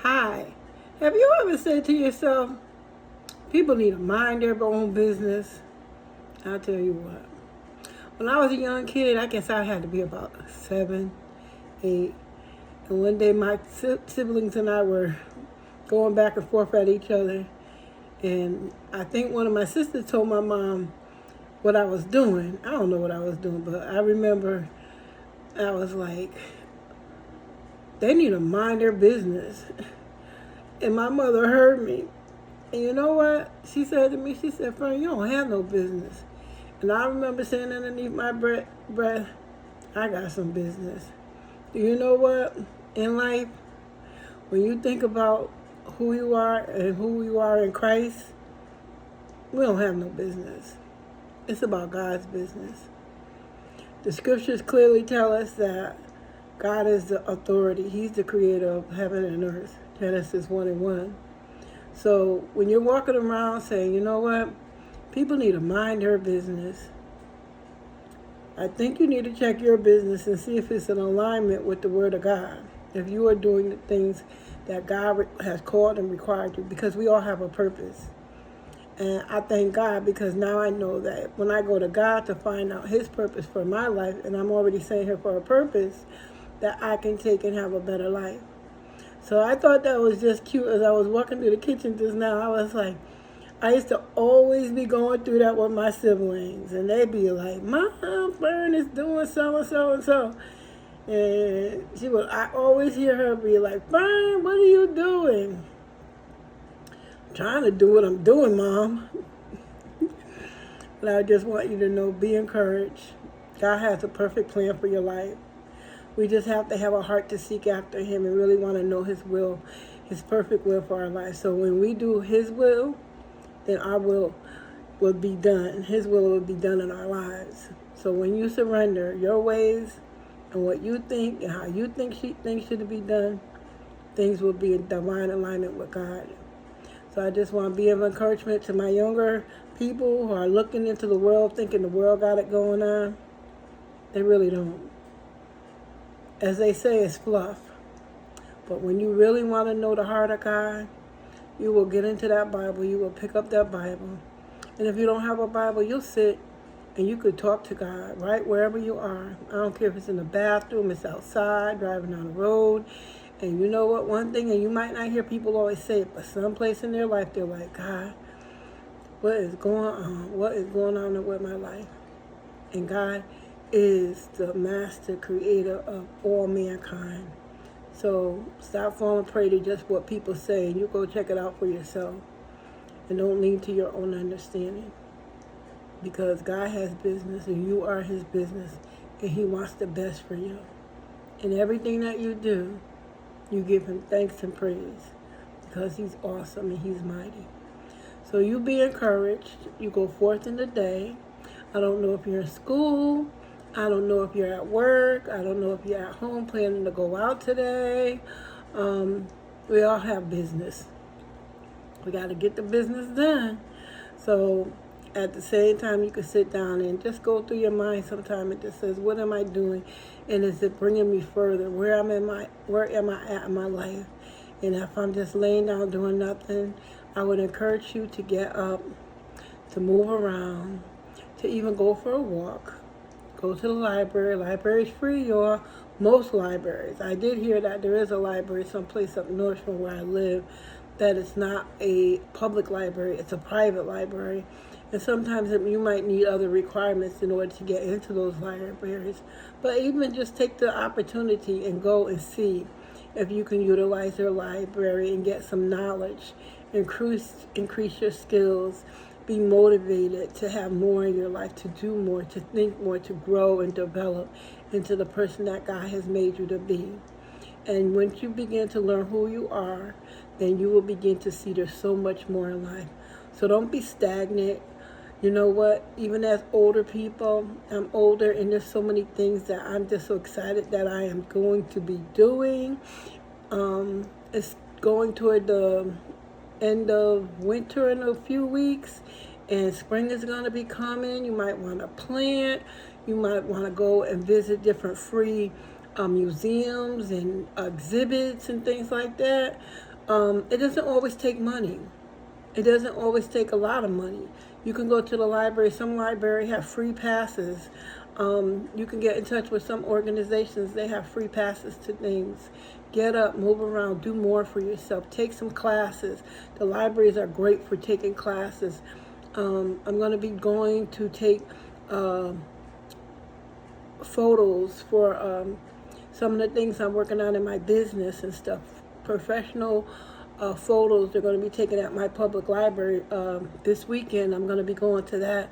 Hi. Have you ever said to yourself, people need to mind their own business? I'll tell you what. When I was a young kid, I guess I had to be about 7, 8. And one day my siblings and I were going back and forth at each other. And I think one of my sisters told my mom what I was doing. I don't know what I was doing, but I remember I was like, they need to mind their business. And my mother heard me. And you know what? She said to me, she said, Fern, you don't have no business. And I remember saying underneath my breath, I got some business. Do you know what? In life, when you think about who you are and who you are in Christ, we don't have no business. It's about God's business. The scriptures clearly tell us that God is the authority. He's the creator of heaven and earth. Genesis 1:1. So when you're walking around saying, you know what, people need to mind their business, I think you need to check your business and see if it's in alignment with the Word of God. If you are doing the things that God has called and required you, because we all have a purpose. And I thank God because now I know that when I go to God to find out His purpose for my life, and I'm already saying here for a purpose, that I can take and have a better life. So I thought that was just cute. As I was walking through the kitchen just now, I was like, I used to always be going through that with my siblings. And they'd be like, Mom, Fern is doing so and so and so. And I always hear her be like, Fern, what are you doing? I'm trying to do what I'm doing, Mom. But I just want you to know, be encouraged. God has a perfect plan for your life. We just have to have a heart to seek after Him and really want to know His will, His perfect will for our life. So when we do His will, then our will be done. His will be done in our lives. So when you surrender your ways and what you think and how you think things should be done, things will be in divine alignment with God. So I just want to be of encouragement to my younger people who are looking into the world, thinking the world got it going on. They really don't. As they say, it's fluff. But when you really want to know the heart of God, you will get into that Bible. You will pick up that Bible. And if you don't have a Bible, you'll sit and you could talk to God right wherever you are. I don't care if it's in the bathroom, it's outside, driving down the road. And you know what? One thing, and you might not hear people always say it, but someplace in their life, they're like, God, what is going on? What is going on with my life? And God is the master creator of all mankind. So stop falling prey to just what people say, and you go check it out for yourself. And don't lean to your own understanding. Because God has business and you are His business, and He wants the best for you. And everything that you do, you give Him thanks and praise because He's awesome and He's mighty. So you be encouraged. You go forth in the day. I don't know if you're in school. I don't know if you're at work. I don't know if you're at home planning to go out today. We all have business. We got to get the business done. So at the same time, you can sit down and just go through your mind sometime. It just says, what am I doing? And is it bringing me further? Where am I at in my life? And if I'm just laying down doing nothing, I would encourage you to get up, to move around, to even go for a walk. Go to the library. Library's free, y'all. Most libraries. I did hear that there is a library someplace up north from where I live that is not a public library. It's a private library. And sometimes you might need other requirements in order to get into those libraries. But even just take the opportunity and go and see if you can utilize their library and get some knowledge, increase your skills, be motivated to have more in your life, to do more, to think more, to grow and develop into the person that God has made you to be. And once you begin to learn who you are, then you will begin to see there's so much more in life. So don't be stagnant. You know what? Even as older people, I'm older, and there's so many things that I'm just so excited that I am going to be doing. It's going toward the end of winter in a few weeks, and spring is going to be coming. You might want to plant. You might want to go and visit different free museums and exhibits and things like that. It doesn't always take money. It doesn't always take a lot of money. You can go to the library. Some library have free passes. You can get in touch with some organizations. They have free passes to things. Get up, move around, do more for yourself. Take some classes. The libraries are great for taking classes. I'm going to be going to take photos for some of the things I'm working on in my business and stuff. Professional photos they're going to be taken at my public library this weekend. I'm going to be going to that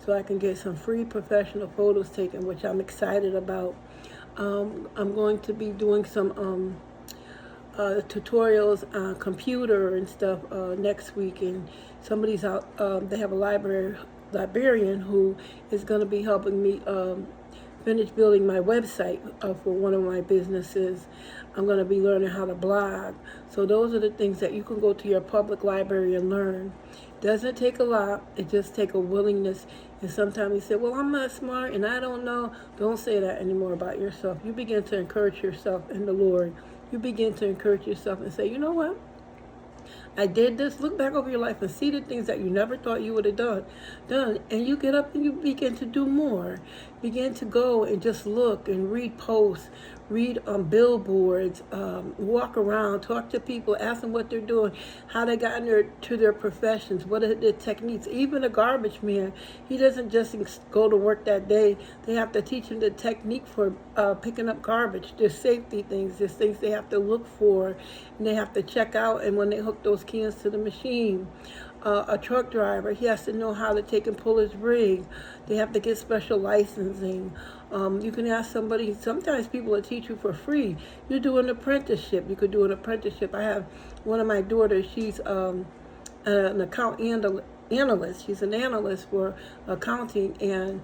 so I can get some free professional photos taken, which I'm excited about. I'm going to be doing some tutorials on computer and stuff next week, and somebody's out. They have a librarian who is going to be helping me finish building my website for one of my businesses. I'm going to be learning how to blog. So those are the things that you can go to your public library and learn. Doesn't take a lot. It just takes a willingness. And sometimes you say, well, I'm not smart and I don't know. Don't say that anymore about yourself. You begin to encourage yourself in the Lord. You begin to encourage yourself and say, you know what? I did this. Look back over your life and see the things that you never thought you would have done. And you get up and you begin to do more. Begin to go and just look and read posts, read on billboards, walk around, talk to people, ask them what they're doing, how they got to their professions, what are their techniques. Even a garbage man, he doesn't just go to work that day. They have to teach him the technique for picking up garbage. There's safety things. There's things they have to look for, and they have to check out. And when they hook those cans to the machine, a truck driver, he has to know how to take and pull his rig. They have to get special licensing. You can ask somebody. Sometimes people will teach you for free. You do an apprenticeship. You could do an apprenticeship. I have one of my daughters. She's an account analyst. She's an analyst for accounting, and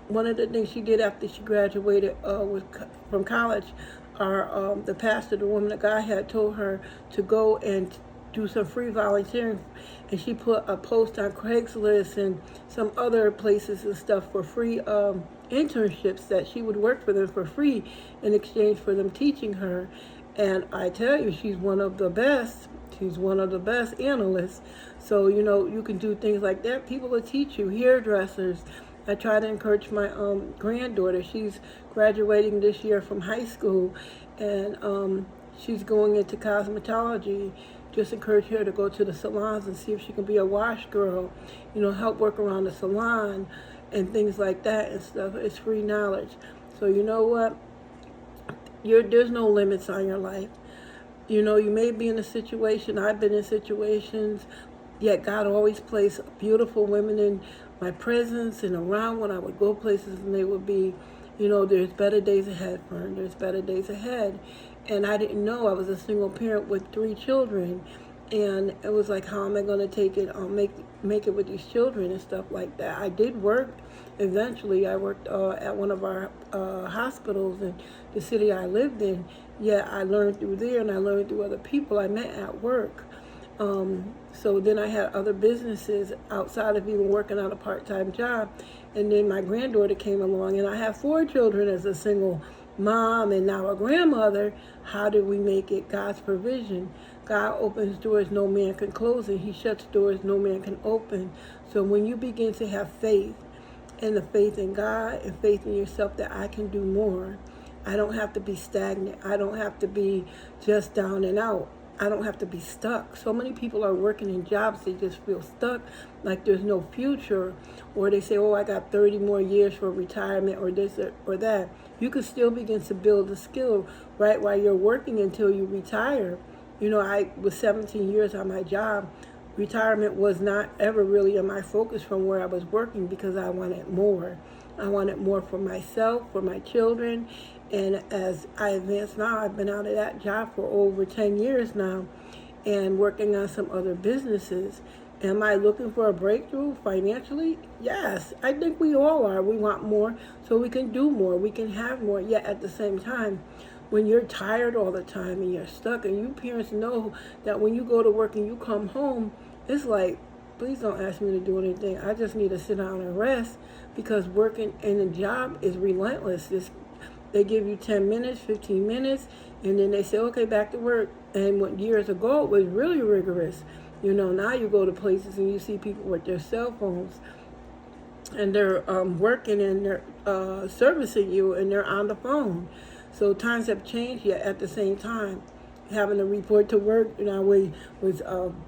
one of the things she did after she graduated from college, the pastor, the woman that God had told her to go and do some free volunteering, and she put a post on Craigslist and some other places and stuff for free internships that she would work for them for free in exchange for them teaching her. And I tell you, she's one of the best. She's one of the best analysts. So, you can do things like that. People will teach you. Hairdressers. I try to encourage my granddaughter. She's graduating this year from high school, and she's going into cosmetology. Just encourage her to go to the salons and see if she can be a wash girl, help work around the salon and things like that and stuff. It's free knowledge. So you know what? There's no limits on your life. You may be in a situation, I've been in situations, yet God always placed beautiful women in my presence and around when I would go places, and they would be, there's better days ahead, Fern. There's better days ahead. And I didn't know. I was a single parent with 3 children, and it was like, how am I going to take it, make it with these children and stuff like that. I did work. Eventually, I worked at one of our hospitals in the city I lived in. Yeah, I learned through there, and I learned through other people I met at work. So then I had other businesses outside of even working on a part-time job. And then my granddaughter came along, and I have 4 children as a single mom and now a grandmother. How did we make it? God's provision. God opens doors no man can close, and he shuts doors no man can open. So when you begin to have faith, and the faith in God and faith in yourself that I can do more, I don't have to be stagnant. I don't have to be just down and out. I don't have to be stuck. So many people are working in jobs, they just feel stuck, like there's no future, or they say, oh, I got 30 more years for retirement, or this or that. You can still begin to build a skill right while you're working until you retire. I was 17 years on my job. Retirement was not ever really in my focus from where I was working, because I wanted more. I wanted more for myself, for my children. And as I advance now, I've been out of that job for over 10 years now and working on some other businesses. Am I looking for a breakthrough financially? Yes, I think we all are. We want more so we can do more. We can have more. Yet at the same time, when you're tired all the time and you're stuck, and you parents know that when you go to work and you come home, it's like, please don't ask me to do anything. I just need to sit down and rest, because working in a job is relentless. They give you 10 minutes, 15 minutes, And then they say, okay, back to work. And what years ago it was really rigorous. Now you go to places and you see people with their cell phones and they're working and they're servicing you and they're on the phone. So times have changed, yet at the same time, having to report to work. I was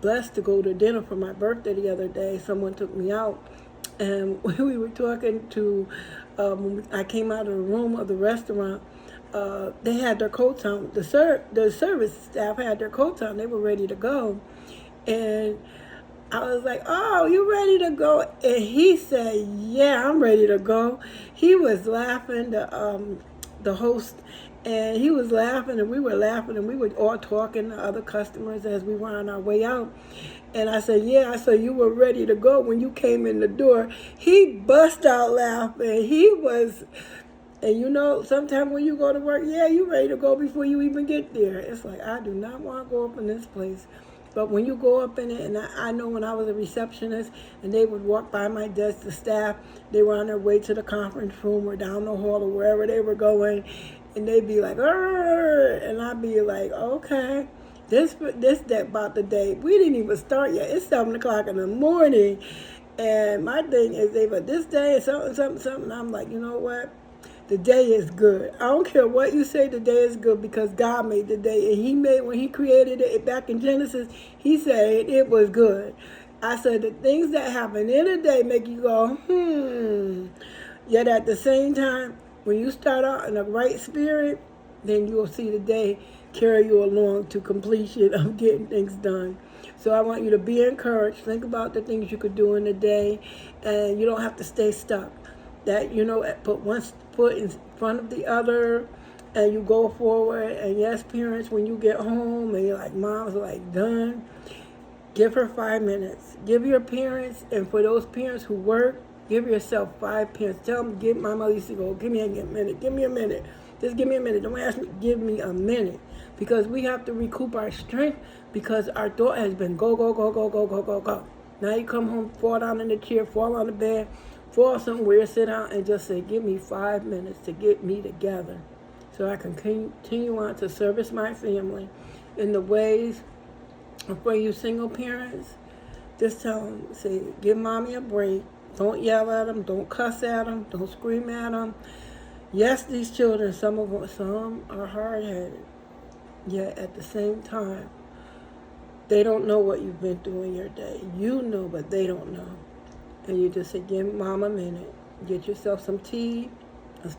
blessed to go to dinner for my birthday the other day. Someone took me out, and we were talking to, I came out of the room of the restaurant. They had their coats on. The service staff had their coats on. They were ready to go. And I was like, oh, you ready to go? And he said, yeah, I'm ready to go. He was laughing, the host, and he was laughing, and we were laughing, and we were all talking to other customers as we were on our way out. And I said, yeah, I said, you were ready to go when you came in the door. He bust out laughing. He was, and sometimes when you go to work, yeah, you ready to go before you even get there. It's like, I do not want to go up in this place. But when you go up in it, and I know when I was a receptionist and they would walk by my desk, the staff, they were on their way to the conference room or down the hall or wherever they were going, and they'd be like, "Arr!" And I'd be like, okay, this that about the day. We didn't even start yet. It's 7 o'clock in the morning. And my thing is, this day is something. I'm like, you know what? The day is good. I don't care what you say, the day is good because God made the day. And when he created it back in Genesis, he said it was good. I said the things that happen in a day make you go, Yet at the same time, when you start out in the right spirit, then you'll see the day carry you along to completion of getting things done. So I want you to be encouraged. Think about the things you could do in the day, and you don't have to stay stuck. That, put one foot in front of the other and you go forward. And yes, parents, when you get home and you're like, mom's like done, give her 5 minutes. Give your parents, and for those parents who work, give yourself 5 minutes. Tell them, my mother used to go, give me a minute, give me a minute. Just give me a minute. Don't ask me, give me a minute. Because we have to recoup our strength because our thought has been go, go, go, go, go, go, go, go. Now you come home, fall down in the chair, fall on the bed, fall somewhere, sit down and just say, give me 5 minutes to get me together so I can continue on to service my family in the ways. For you single parents, just tell them, say, give mommy a break. Don't yell at them. Don't cuss at them. Don't scream at them. Yes, these children, some are hard-headed. Yet at the same time, they don't know what you've been through in your day. You know, but they don't know. And you just say, give mom a minute. Get yourself some tea, a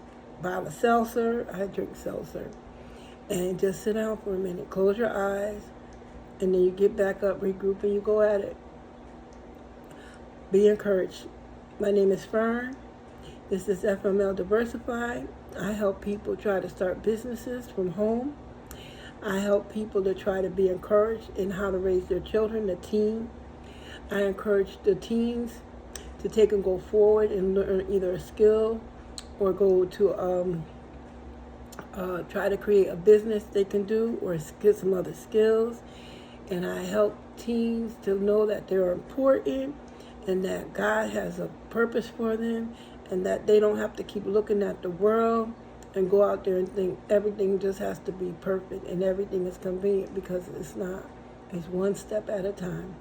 bottle of seltzer. I drink seltzer. And just sit down for a minute. Close your eyes. And then you get back up, regroup, and you go at it. Be encouraged. My name is Fern. This is FML Diversify. I help people try to start businesses from home. I help people to try to be encouraged in how to raise their children, the teen. I encourage the teens to take and go forward and learn either a skill or go to try to create a business they can do or get some other skills. And I help teens to know that they're important and that God has a purpose for them and that they don't have to keep looking at the world and go out there and think everything just has to be perfect and everything is convenient, because it's not. It's one step at a time.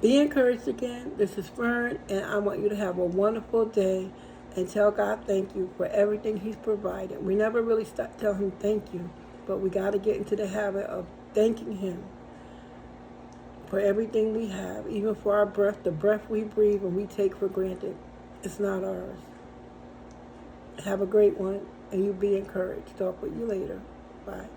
Be encouraged again. This is Fern, and I want you to have a wonderful day and tell God thank you for everything he's provided. We never really tell him thank you, but we got to get into the habit of thanking him for everything we have, even for our breath, the breath we breathe and we take for granted. It's not ours. Have a great one, and you be encouraged. Talk with you later. Bye.